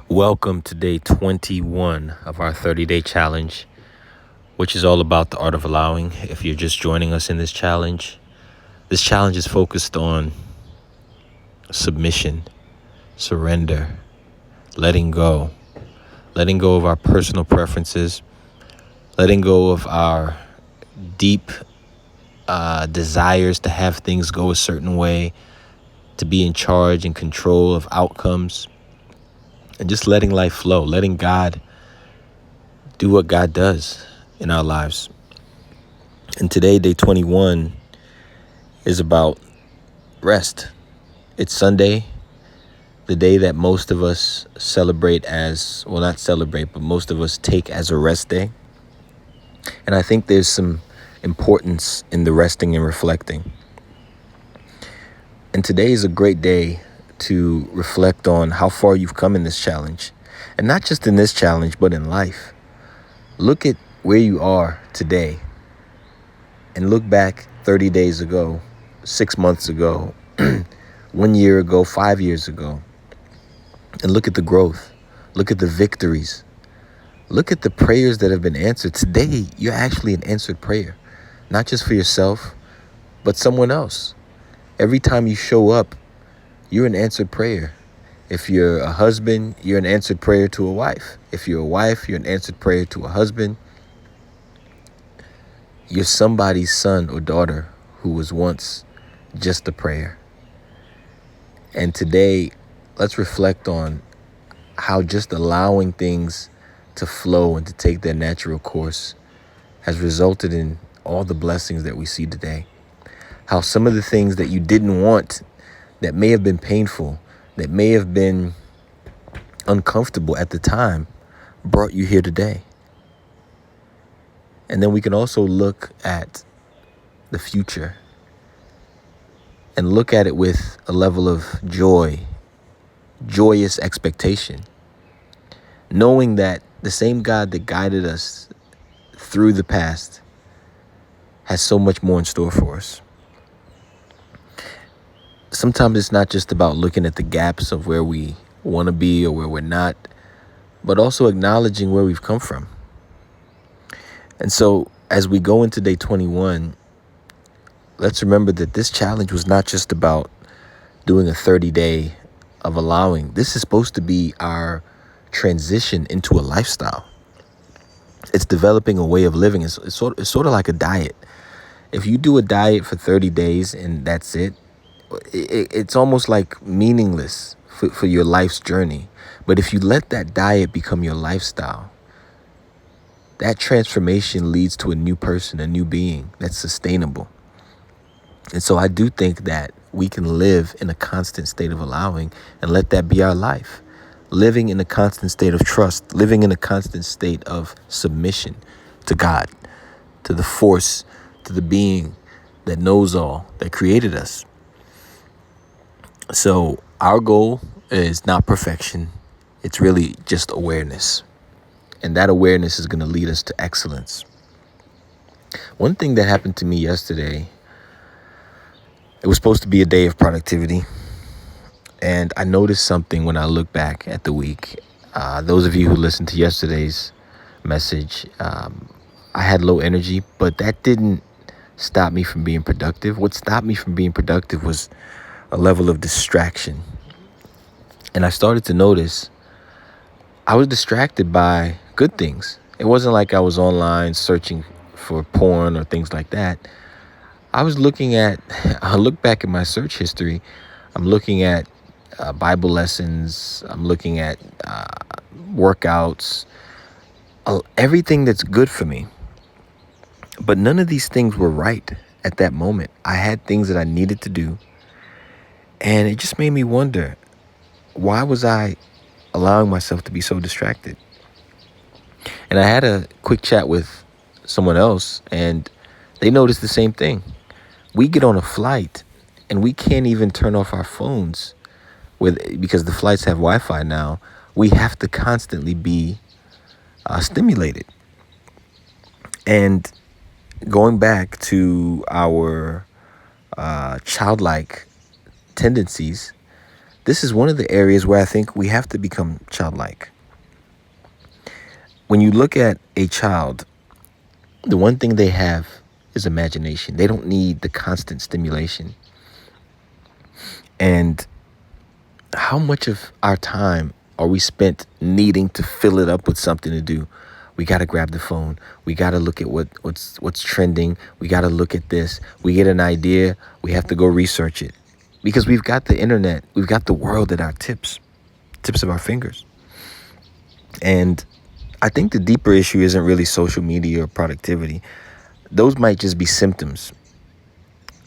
Welcome to day 21 of our 30-day challenge, which is all about the art of allowing. If you're just joining us in this challenge is focused on submission, surrender, letting go of our personal preferences, letting go of our deep desires to have things go a certain way, to be in charge and control of outcomes, and just letting life flow, letting God do what God does in our lives. And today, day 21, is about rest. It's Sunday, the day that most of us celebrate as, well, not celebrate, but most of us take as a rest day. And I think there's some importance in the resting and reflecting. And today is a great day to reflect on how far you've come in this challenge. And not just in this challenge, but in life. Look at where you are today and look back 30 days ago, 6 months ago, 1 year ago, 5 years ago, and look at the growth. Look at the victories. Look at the prayers that have been answered. Today, you're actually an answered prayer, not just for yourself, but someone else. Every time you show up, you're an answered prayer. If you're a husband, you're an answered prayer to a wife. If you're a wife, you're an answered prayer to a husband. You're somebody's son or daughter who was once just a prayer. And today, let's reflect on how just allowing things to flow and to take their natural course has resulted in all the blessings that we see today. How some of the things that you didn't want, that may have been painful, that may have been uncomfortable at the time, brought you here today. And then we can also look at the future and look at it with a level of joyous expectation, knowing that the same God that guided us through the past has so much more in store for us. Sometimes it's not just about looking at the gaps of where we want to be or where we're not, but also acknowledging where we've come from. And so as we go into day 21, let's remember that this challenge was not just about doing a 30-day of allowing. This is supposed to be our transition into a lifestyle. It's developing a way of living. It's sort of like a diet. If you do a diet for 30 days and that's it's almost like meaningless for your life's journey. But if you let that diet become your lifestyle, that transformation leads to a new person, a new being that's sustainable. And so I do think that we can live in a constant state of allowing and let that be our life. Living in a constant state of trust, living in a constant state of submission to God, to the force, to the being that knows all, that created us. So our goal is not perfection. It's really just awareness. And that awareness is going to lead us to excellence. One thing that happened to me yesterday, it was supposed to be a day of productivity. And I noticed something when I look back at the week. Those of you who listened to yesterday's message, I had low energy, but that didn't stop me from being productive. What stopped me from being productive was a level of distraction. And I started to notice I was distracted by good things. It wasn't like I was online searching for porn or things like that. I look back at my search history. I'm looking at Bible lessons. I'm looking at workouts, everything that's good for me. But none of these things were right at that moment. I had things that I needed to do. And it just made me wonder, why was I allowing myself to be so distracted? And I had a quick chat with someone else, and they noticed the same thing. We get on a flight, and we can't even turn off our phones because the flights have Wi-Fi now. We have to constantly be stimulated. And going back to our childlike tendencies, This is one of the areas where I think we have to become childlike. When you look at a child, the one thing they have is imagination. They don't need the constant stimulation. And how much of our time are we spent needing to fill it up with something to do? We got to grab the phone. We got to look at what's trending. We got to look at this. We get an idea. We have to go research it because we've got the internet. We've got the world at our tips of our fingers. And I think the deeper issue isn't really social media or productivity. Those might just be symptoms.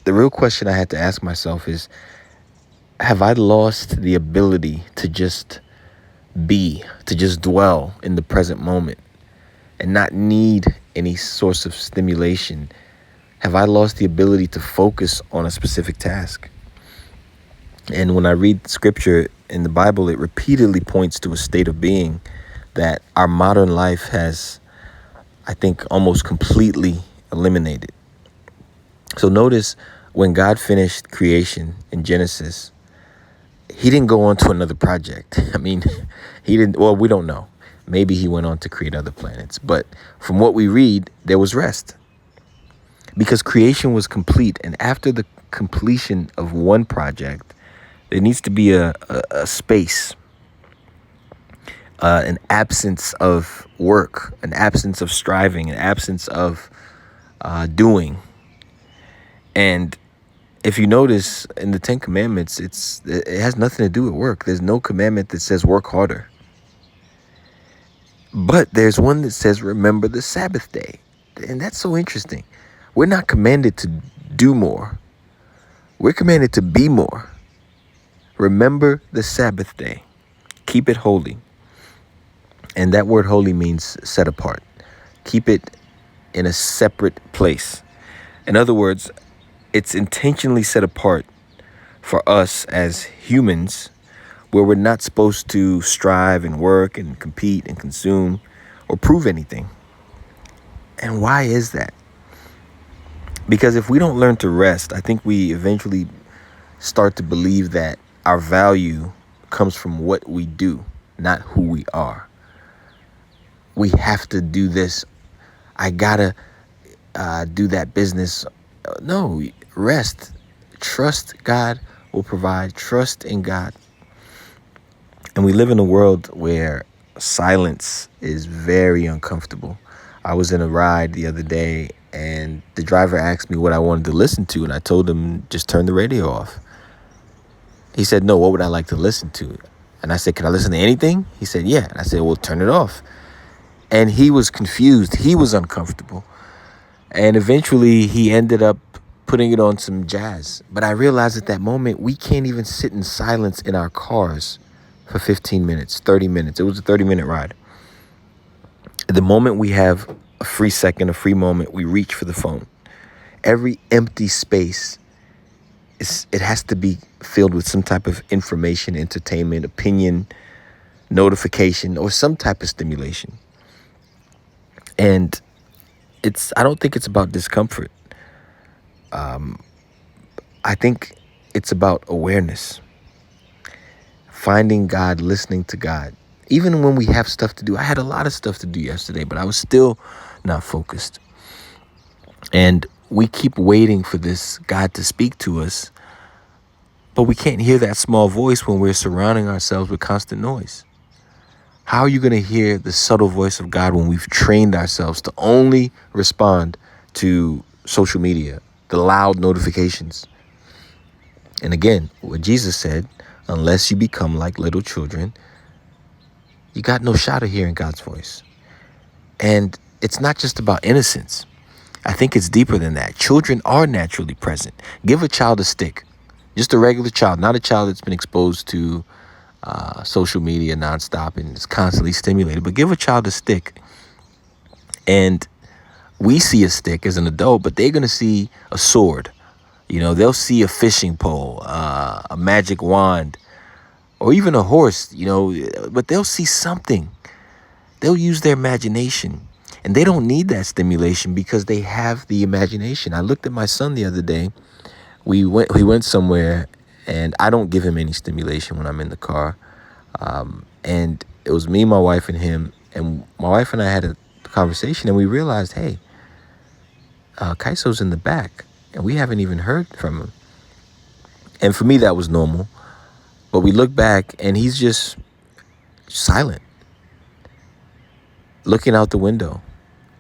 The real question I had to ask myself is, have I lost the ability to just to just dwell in the present moment and not need any source of stimulation? Have I lost the ability to focus on a specific task? And when I read scripture in the Bible, it repeatedly points to a state of being that our modern life has, I think, almost completely eliminated. So notice when God finished creation in Genesis, he didn't go on to another project. I mean, he didn't, well, we don't know. Maybe he went on to create other planets. But from what we read, there was rest because creation was complete. And after the completion of one project, there needs to be a space, an absence of work, an absence of striving, an absence of doing. And if you notice in the Ten Commandments, it has nothing to do with work. There's no commandment that says work harder. But there's one that says remember the Sabbath day. And that's so interesting. We're not commanded to do more. We're commanded to be more. Remember the Sabbath day. Keep it holy. And that word holy means set apart. Keep it in a separate place. In other words, it's intentionally set apart for us as humans, where we're not supposed to strive and work and compete and consume or prove anything. And why is that? Because if we don't learn to rest, I think we eventually start to believe that our value comes from what we do, not who we are. We have to do this. I gotta do that business. No, rest. Trust God will provide. Trust in God. And we live in a world where silence is very uncomfortable. I was in a ride the other day and the driver asked me what I wanted to listen to. And I told him, just turn the radio off. He said, no, what would I like to listen to? And I said, can I listen to anything? He said, yeah. And I said, well, turn it off. And he was confused. He was uncomfortable. And eventually he ended up putting it on some jazz. But I realized at that moment, we can't even sit in silence in our cars for 15 minutes, 30 minutes. It was a 30-minute ride. The moment we have a free second, a free moment, we reach for the phone. Every empty space, it has to be filled with some type of information, entertainment, opinion, notification, or some type of stimulation. And I don't think it's about discomfort. I think it's about awareness. Finding God, listening to God. Even when we have stuff to do. I had a lot of stuff to do yesterday, but I was still not focused. And we keep waiting for this God to speak to us, but we can't hear that small voice when we're surrounding ourselves with constant noise. How are you going to hear the subtle voice of God when we've trained ourselves to only respond to social media, the loud notifications? And again, what Jesus said, unless you become like little children, you got no shot of hearing God's voice. And it's not just about innocence. I think it's deeper than that. Children are naturally present. Give a child a stick, just a regular child, not a child that's been exposed to social media nonstop and is constantly stimulated. But give a child a stick, and we see a stick as an adult, but they're going to see a sword. You know, they'll see a fishing pole, a magic wand, or even a horse, you know, but they'll see something. They'll use their imagination, and they don't need that stimulation because they have the imagination. I looked at my son the other day. We went somewhere, And I don't give him any stimulation when I'm in the car. And it was me, my wife, and him. And my wife and I had a conversation, and we realized, hey, Kaiso's in the back, and we haven't even heard from him. And for me, that was normal. But we look back, and he's just silent, looking out the window.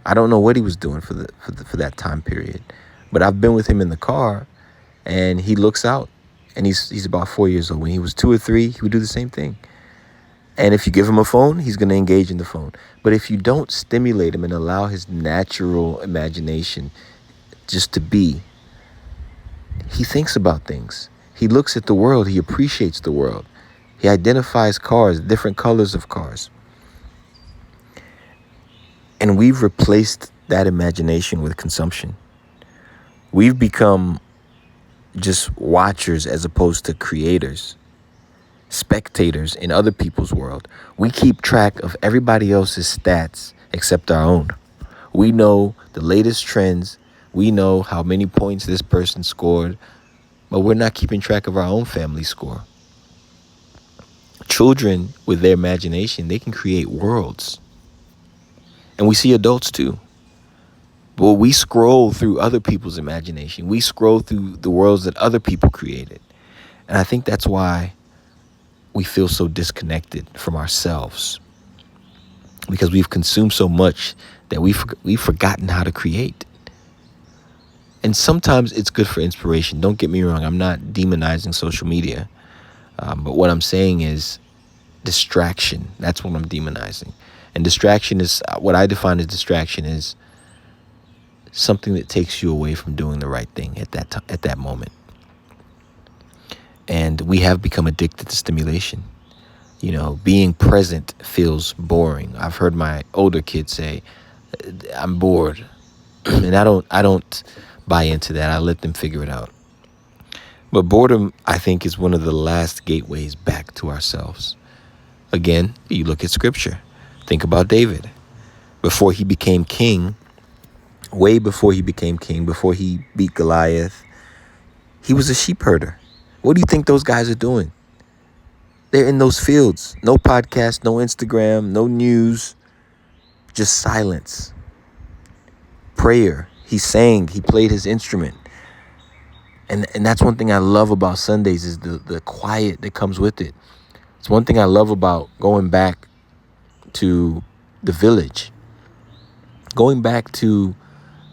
I don't know what he was doing for that time period. But I've been with him in the car, and he looks out, and he's about 4 years old. When he was 2 or 3, he would do the same thing. And if you give him a phone, he's going to engage in the phone. But if you don't stimulate him and allow his natural imagination just to be, he thinks about things. He looks at the world. He appreciates the world. He identifies cars, different colors of cars. And we've replaced that imagination with consumption. We've become just watchers as opposed to creators, spectators in other people's world. We keep track of everybody else's stats except our own. We know the latest trends. We know how many points this person scored, but we're not keeping track of our own family score. Children, with their imagination, they can create worlds. And we see adults too. But we scroll through other people's imagination. We scroll through the worlds that other people created. And I think that's why we feel so disconnected from ourselves, because we've consumed so much that we've forgotten how to create. And sometimes it's good for inspiration. Don't get me wrong. I'm not demonizing social media. But what I'm saying is distraction. That's what I'm demonizing. And distraction is, what I define as distraction is something that takes you away from doing the right thing at that moment. And we have become addicted to stimulation. You know, being present feels boring. I've heard my older kids say, I'm bored. And I don't buy into that. I let them figure it out. But boredom, I think, is one of the last gateways back to ourselves. Again, you look at scripture. Think about David. Before he became king, way before he became king, before he beat Goliath, he was a sheep herder. What do you think those guys are doing? They're in those fields. No podcast, no Instagram, no news, just silence. Prayer. He sang, he played his instrument. And that's one thing I love about Sundays is the quiet that comes with it. It's one thing I love about going back to the village, going back to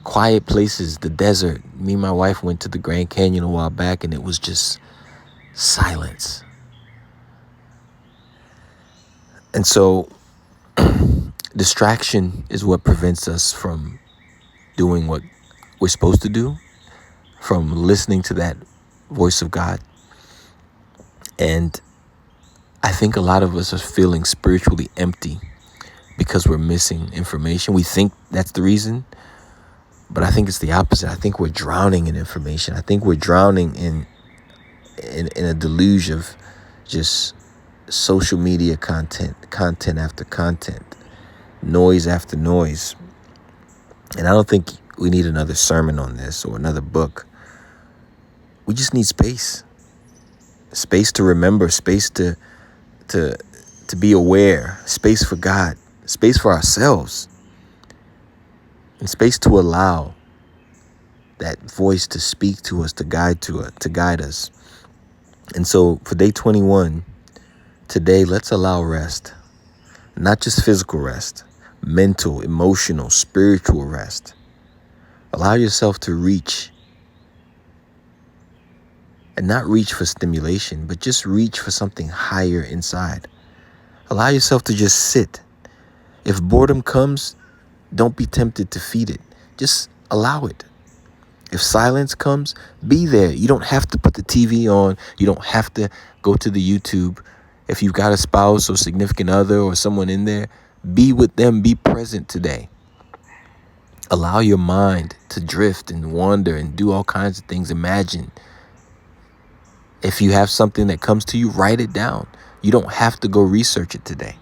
quiet places, the desert. Me and my wife went to the Grand Canyon a while back, and it was just silence. And so distraction is what prevents us from doing what we're supposed to do, from listening to that voice of God. And I think a lot of us are feeling spiritually empty because we're missing information. We think that's the reason, but I think it's the opposite. I think we're drowning in information. I think we're drowning in a deluge of just social media content after content, noise after noise. And I don't think we need another sermon on this or another book. We just need space to remember, space to be aware, space for God, space for ourselves, and space to allow that voice to speak to us, to guide us. And so for day 21, today, let's allow rest, not just physical rest, mental, emotional, spiritual rest. Allow yourself to reach, and not reach for stimulation, but just reach for something higher inside. Allow yourself to just sit. If boredom comes, don't be tempted to feed it. Just allow it. If silence comes, be there. You don't have to put the TV on. You don't have to go to the YouTube. If you've got a spouse or significant other or someone in there, be with them. Be present today. Allow your mind to drift and wander and do all kinds of things. Imagine. If you have something that comes to you, write it down. You don't have to go research it today.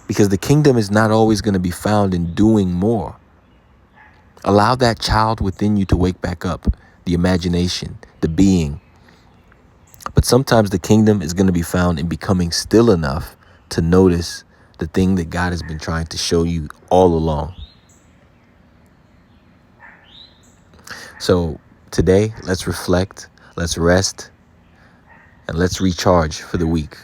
Because the kingdom is not always going to be found in doing more. Allow that child within you to wake back up. The imagination, the being. But sometimes the kingdom is going to be found in becoming still enough to notice the thing that God has been trying to show you all along. So today, let's reflect, let's rest, and let's recharge for the week.